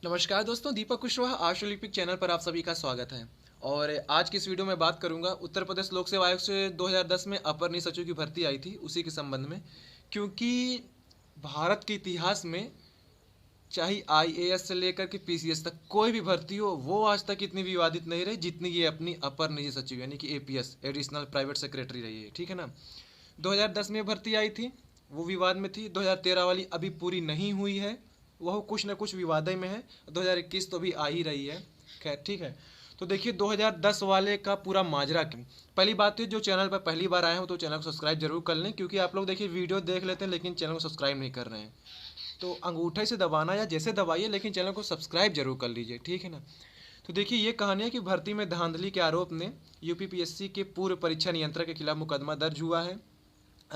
नमस्कार दोस्तों, दीपक Kushwaha arts Olympic channel पर आप सभी का स्वागत है। और आज की इस वीडियो में बात करूंगा उत्तर प्रदेश लोक सेवा आयोग से 2010 में अपर नियुक्त सचिव की भर्ती आई थी उसी के संबंध में। क्योंकि भारत के इतिहास में चाहे आईएएस से लेकर के पीसीएस तक कोई भी भर्ती हो वो आज तक इतनी विवादित नहीं रही जितनी ये अपनी अपर निजी सचिव यानी कि एपीएस एडिशनल प्राइवेट सेक्रेटरी रही है। ठीक है ना। 2010 में भर्ती आई थी, वो विवाद में थी। 2013 वाली अभी पूरी नहीं हुई है, वह कुछ न कुछ विवाद में है। 2021 तो भी आ ही रही है। खैर ठीक है। तो देखिए 2010 वाले का पूरा माजरा क्या। पहली बात है, जो चैनल पर पहली बार आए हो तो चैनल को सब्सक्राइब जरूर कर लें, क्योंकि आप लोग देखिए वीडियो देख लेते हैं लेकिन चैनल को सब्सक्राइब नहीं कर रहे हैं। तो अंगूठे से दबाना या जैसे दबाइए लेकिन चैनल को सब्सक्राइब जरूर कर लीजिए। ठीक है ना। तो देखिए ये कहानी है कि भर्ती में धांधली के आरोप ने यूपीपीएससी के पूर्व परीक्षा नियंत्रक के खिलाफ मुकदमा दर्ज हुआ है।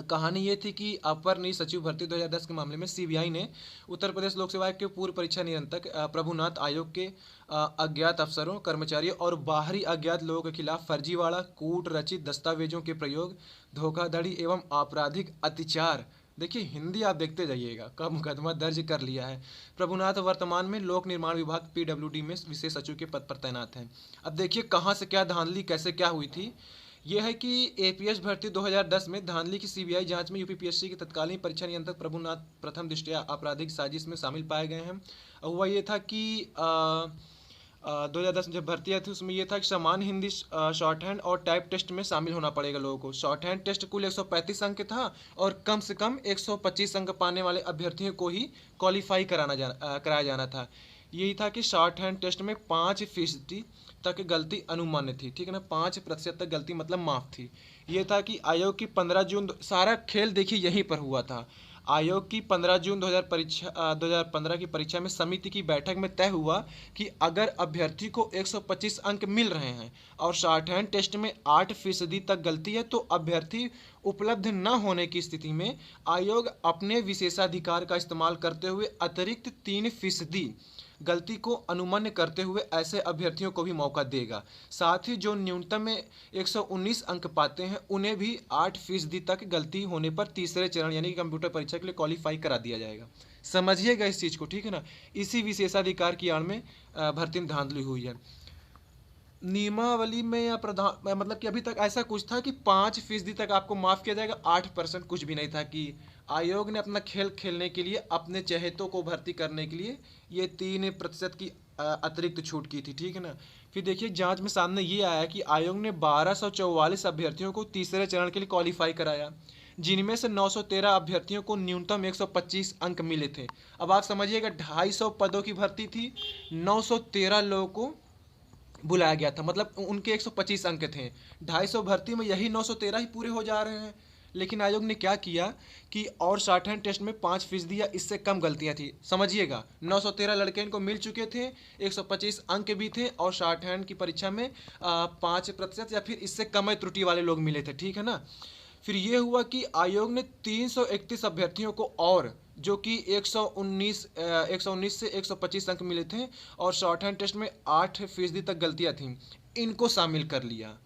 कहानी ये थी कि अपर नियुक्त सचिव भर्ती 2010 के मामले में सीबीआई ने उत्तर प्रदेश लोक सेवा आयोग के पूर्व परीक्षा नियंत्रक प्रभुनाथ आयोग के अज्ञात अफसरों, कर्मचारियों और बाहरी अज्ञात लोगों के खिलाफ फर्जीवाड़ा, कूट रचित दस्तावेजों के प्रयोग, धोखाधड़ी एवं आपराधिक अत्याचार, देखिए हिंदी आप देखते जाइएगा, का मुकदमा दर्ज कर लिया है। प्रभुनाथ वर्तमान में लोक निर्माण विभाग पीडब्ल्यूडी में विशेष सचिव के पद पर तैनात हैं। अब देखिए कहाँ से क्या धांधली कैसे क्या हुई थी। यह है कि एपीएस भर्ती 2010 में धांधली की सीबीआई जांच में यूपीपीएससी के तत्कालीन परीक्षा नियंत्रक प्रभुनाथ प्रथम दृष्टया आपराधिक साजिश में शामिल पाए गए हैं। हुआ ये था कि 2010 में जब भर्ती आई थी उसमें यह था कि समान हिंदी शॉर्ट हैंड और टाइप टेस्ट में शामिल होना पड़ेगा लोगों को। शॉर्ट हैंड टेस्ट कुल 135 अंक था और कम से कम 125 अंक पाने वाले अभ्यर्थियों को ही क्वालिफाई कराया जाना था। यही था कि शॉर्ट हैंड टेस्ट में 5% तक गलती अनुमान्य थी। ठीक है ना। 5% तक गलती मतलब माफ थी। ये था कि आयोग की 15 जून सारा खेल देखिए यहीं पर हुआ था। आयोग की 15 जून 2015 की परीक्षा में समिति की बैठक में तय हुआ कि अगर अभ्यर्थी को 125 अंक मिल रहे हैं और शॉर्ट हैंड टेस्ट में 8% तक गलती है तो अभ्यर्थी उपलब्ध न होने की स्थिति में आयोग अपने विशेषाधिकार का इस्तेमाल करते हुए अतिरिक्त 3% गलती को अनुमन्य करते हुए ऐसे अभ्यर्थियों को भी मौका देगा। साथ ही जो न्यूनतम में 119 अंक पाते हैं उन्हें भी 8% तक गलती होने पर तीसरे चरण यानी कि कंप्यूटर परीक्षा के लिए क्वालिफाई करा दिया जाएगा। समझिएगा इस चीज़ को। ठीक है ना। इसी विशेषाधिकार की आड़ में भर्ती में धांधली हुई है। नियमावली में या प्रधान मतलब कि अभी तक ऐसा कुछ था कि 5% तक आपको माफ़ किया जाएगा, 8% कुछ भी नहीं था। कि आयोग ने अपना खेल खेलने के लिए अपने चहेतों को भर्ती करने के लिए ये 3% की अतिरिक्त छूट की थी। ठीक है ना। फिर देखिए जांच में सामने ये आया कि आयोग ने 1244 अभ्यर्थियों को तीसरे चरण के लिए क्वालिफाई कराया, जिनमें से 913 अभ्यर्थियों को न्यूनतम 125 अंक मिले थे। अब आप समझिएगा 250 पदों की भर्ती थी, 913 लोगों को बुलाया गया था, मतलब उनके 125 अंक थे। 250 भर्ती में यही 913 ही पूरे हो जा रहे हैं। लेकिन आयोग ने क्या किया कि और शॉर्ट हैंड टेस्ट में 5% या इससे कम गलतियां थी। समझिएगा 913 लड़के इनको मिल चुके थे, 125 अंक भी थे और शॉर्ट हैंड की परीक्षा में 5% या फिर इससे कम त्रुटि वाले लोग मिले थे। ठीक है ना। फिर ये हुआ कि आयोग ने 331 अभ्यर्थियों को और जो कि 119 से 125 अंक मिले थे और शॉर्ट हैंड टेस्ट में 8% तक गलतियां थीं, इनको शामिल कर लिया।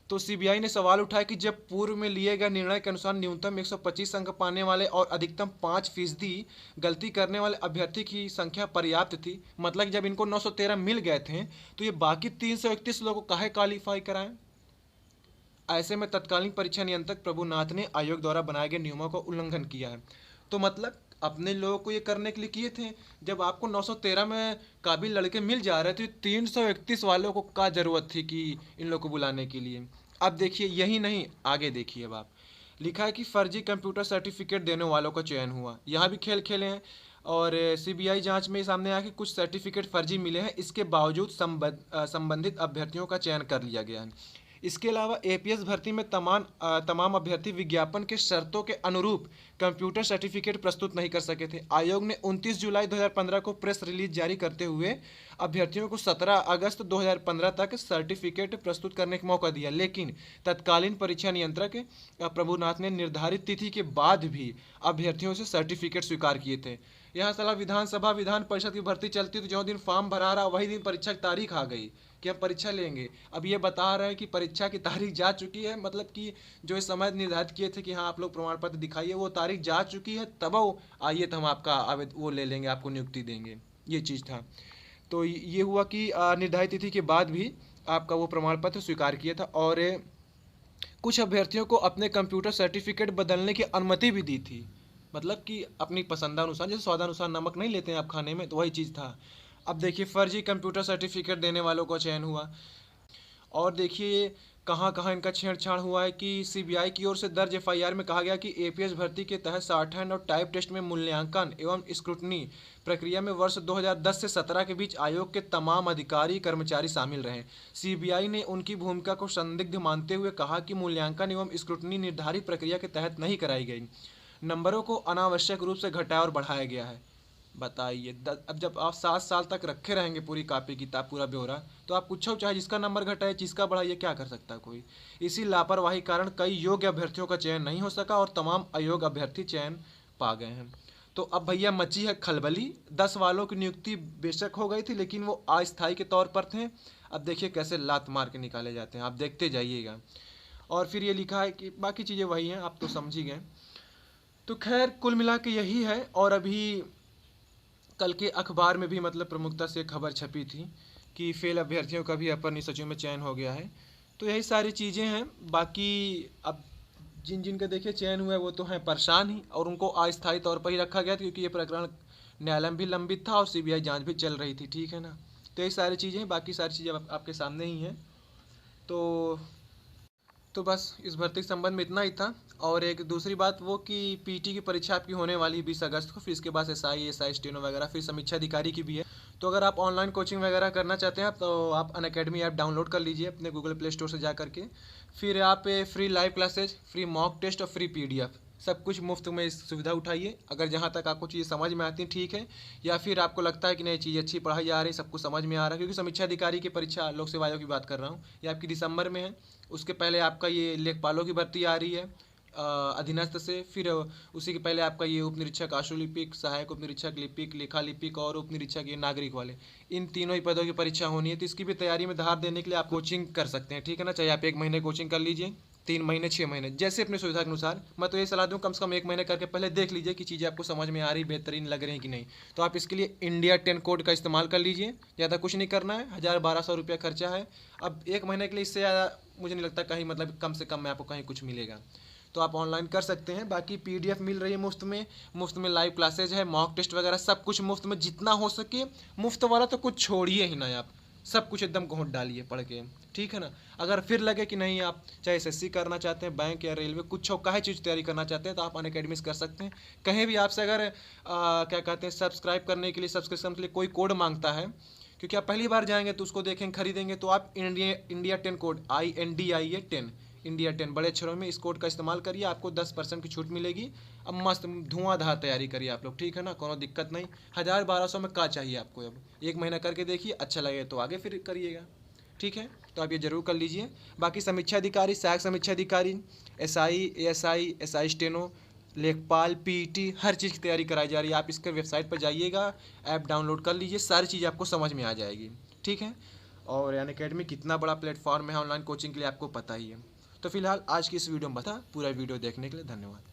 तो सीबीआई ने सवाल उठाया कि जब पूर्व में लिए गए निर्णय के अनुसार न्यूनतम 125 अंक पाने वाले और अधिकतम 5% गलती करने वाले अभ्यर्थी की संख्या पर्याप्त थी, मतलब जब इनको 913 मिल गए थे तो ये बाकी 331 लोगों को काहे क्वालिफाई कराएं। ऐसे में तत्कालीन परीक्षा नियंत्रक प्रभुनाथ ने आयोग द्वारा बनाए गए नियमों का उल्लंघन किया है। तो मतलब अपने लोगों को ये करने के लिए किए थे। जब आपको 913 में काबिल लड़के मिल जा रहे थे, 331 वालों को क्या जरूरत थी कि इन लोगों को बुलाने के लिए। अब देखिए यही नहीं, आगे देखिए। अब आप लिखा है कि फर्जी कंप्यूटर सर्टिफिकेट देने वालों का चयन हुआ, यहाँ भी खेल खेले हैं। और सीबीआई जांच में सामने आया कि कुछ सर्टिफिकेट फर्जी मिले हैं, इसके बावजूद संबंधित अभ्यर्थियों का चयन कर लिया गया है। इसके अलावा एपीएस भर्ती में तमाम अभ्यर्थी विज्ञापन के शर्तों के अनुरूप कंप्यूटर सर्टिफिकेट प्रस्तुत नहीं कर सके थे। आयोग ने 29 जुलाई 2015 को प्रेस रिलीज जारी करते हुए अभ्यर्थियों को 17 अगस्त 2015 तक सर्टिफिकेट प्रस्तुत करने का मौका दिया, लेकिन तत्कालीन परीक्षा नियंत्रक प्रभुनाथ ने निर्धारित तिथि के बाद भी अभ्यर्थियों से सर्टिफिकेट स्वीकार किए थे। यहाँ साला विधानसभा विधान परिषद की भर्ती चलती तो जो दिन फॉर्म भरा रहा वही दिन परीक्षा की तारीख आ गई कि हम परीक्षा लेंगे। अब ये बता रहे हैं कि परीक्षा की तारीख जा चुकी है, मतलब कि जो इस समय निर्धारित किए थे कि हाँ आप लोग प्रमाण पत्र दिखाइए, वो तारीख जा चुकी है, तब आइए तो हम आपका वो ले लेंगे, आपको नियुक्ति देंगे। ये चीज़ था। तो ये हुआ कि निर्धारित तिथि के बाद भी आपका वो प्रमाण पत्र स्वीकार किया था, और कुछ अभ्यर्थियों को अपने कंप्यूटर सर्टिफिकेट बदलने की अनुमति भी दी थी। मतलब कि अपनी पसंदानुसार, जैसे स्वादानुसार नमक नहीं लेते हैं आप खाने में, तो वही चीज़ था। अब देखिए फर्जी कंप्यूटर सर्टिफिकेट देने वालों का चयन हुआ। और देखिए कहाँ कहाँ इनका छेड़छाड़ हुआ है कि सीबीआई की ओर से दर्ज एफआईआर में कहा गया कि एपीएस भर्ती के तहत शॉर्ट हैंड और टाइप टेस्ट में मूल्यांकन एवं स्क्रूटनी प्रक्रिया में वर्ष 2010 से 17 के बीच आयोग के तमाम अधिकारी कर्मचारी शामिल रहे। सीबीआई ने उनकी भूमिका को संदिग्ध मानते हुए कहा कि मूल्यांकन एवं स्क्रूटनी निर्धारित प्रक्रिया के तहत नहीं कराई गई, नंबरों को अनावश्यक रूप से घटाया और बढ़ाया गया है। बताइए अब जब आप 7 साल तक रखे रहेंगे पूरी कापी किताब पूरा ब्यौरा, तो आप पूछो चाहे जिसका नंबर घटाए जिसका बढ़ाइए, क्या कर सकता है कोई। इसी लापरवाही कारण कई योग्य अभ्यर्थियों का चयन नहीं हो सका और तमाम अयोग्य अभ्यर्थी चयन पा गए हैं। तो अब भैया मची है खलबली। 10 वालों की नियुक्ति बेशक हो गई थी, लेकिन वो अस्थायी के तौर पर थे। अब देखिए कैसे लात मार के निकाले जाते हैं, आप देखते जाइएगा। और फिर ये लिखा है कि बाकी चीज़ें वही हैं, आप तो समझ ही गए। तो खैर कुल मिला के यही है। और अभी कल के अखबार में भी मतलब प्रमुखता से खबर छपी थी कि फेल अभ्यर्थियों का भी अपर नियुक्त सचिव में चयन हो गया है। तो यही सारी चीज़ें हैं। बाकी अब जिन जिन का देखिए चयन हुआ है वो तो हैं परेशान ही, और उनको अस्थायी तौर पर ही रखा गया था क्योंकि ये प्रकरण न्यायालय में भी लंबित था और सीबीआई जांच भी चल रही थी, ठीक है ना। तो यही सारी चीज़ें, बाकी सारी चीज़ें आपके सामने ही हैं। तो बस इस भर्ती के संबंध में इतना ही था। और एक दूसरी बात वो कि पीटी की परीक्षा आपकी होने वाली है 20 अगस्त को, फिर इसके बाद एसआई स्टेनो वगैरह, फिर समीक्षा अधिकारी की भी है। तो अगर आप ऑनलाइन कोचिंग वगैरह करना चाहते हैं तो आप अनअकैडमी ऐप डाउनलोड कर लीजिए अपने गूगल प्ले स्टोर से जा करके। फिर आप free live classes, free mock test और फ्री पीडीएफ सब कुछ मुफ्त में इस सुविधा उठाइए। अगर जहाँ तक आपको चीज़ें समझ में आती हैं ठीक है, या फिर आपको लगता है कि नहीं चीज़ अच्छी पढ़ाई जा रही है, सब कुछ समझ में आ रहा है, क्योंकि समीक्षा अधिकारी की परीक्षा लोक सेवा आयोग की बात कर रहा हूँ, ये आपकी दिसंबर में है। उसके पहले आपका ये लेखपालों की भर्ती आ रही है अधीनस्थ से। फिर उसी के पहले आपका ये उप निरीक्षक आशुलिपिक, सहायक उप निरीक्षक लिपिक, लेखा लिपिक और उप निरीक्षक ये नागरिक वाले, इन तीनों ही पदों की परीक्षा होनी है। तो इसकी भी तैयारी में धार देने के लिए आप कोचिंग कर सकते हैं, ठीक है ना। चाहे आप 1 महीने कोचिंग कर लीजिए, 3 महीने, 6 महीने, जैसे अपनी सुविधा के अनुसार। मैं तो ये सलाह दूँ कम से कम 1 महीने करके पहले देख लीजिए कि चीज़ें आपको समझ में आ रही, बेहतरीन लग रही हैं कि नहीं। तो आप इसके लिए इंडिया 10 कोड का इस्तेमाल कर लीजिए। ज़्यादा कुछ नहीं करना है, 1000-1200 रुपया खर्चा है। अब 1 महीने के लिए इससे ज़्यादा मुझे नहीं लगता कहीं, मतलब कम से कम में आपको कहीं कुछ मिलेगा। तो आप ऑनलाइन कर सकते हैं। बाकी पीडीएफ मिल रही है मुफ्त में लाइव क्लासेज है, मॉक टेस्ट वगैरह सब कुछ मुफ्त में, जितना हो सके। मुफ्त वाला तो कुछ छोड़िए ही ना, आप सब कुछ एकदम घोंट डालिए पढ़ के, ठीक है ना। अगर फिर लगे कि नहीं आप चाहे एसएससी करना चाहते हैं, बैंक या रेलवे, कुछ काहे चीज़ तैयारी करना चाहते हैं, तो आप अनअकैडमी से कर सकते हैं। कहीं भी आपसे अगर क्या कहते हैं सब्सक्राइब करने के लिए, सब्सक्रिप्शन के लिए कोई कोड मांगता है, क्योंकि आप पहली बार जाएंगे तो उसको देखेंगे, खरीदेंगे, तो आप इंडिया 10 कोड INDIA 10 इंडिया 10 बड़े अक्षरों में इस कोड का इस्तेमाल करिए, आपको 10% की छूट मिलेगी। अब मस्त धुआंधार तैयारी करिए आप लोग, ठीक है ना, कोनो दिक्कत नहीं। 1000-1200 में क्या चाहिए आपको। अब 1 महीना करके देखिए, अच्छा लगे तो आगे फिर करिएगा, ठीक है। तो आप ये जरूर कर लीजिए। बाकी समीक्षा अधिकारी, सहायक समीक्षा अधिकारी, एसआई, एएसआई, एसआई स्टेनो, लेखपाल, पीटी, हर चीज़ की तैयारी कराई जा रही है। आप इसके वेबसाइट पर जाइएगा, ऐप डाउनलोड कर लीजिए, सारी चीज़ आपको समझ में आ जाएगी, ठीक है। और अनअकैडमी कितना बड़ा प्लेटफॉर्म है ऑनलाइन कोचिंग के लिए, आपको पता ही है। तो फिलहाल आज की इस वीडियो में बता, पूरा वीडियो देखने के लिए धन्यवाद।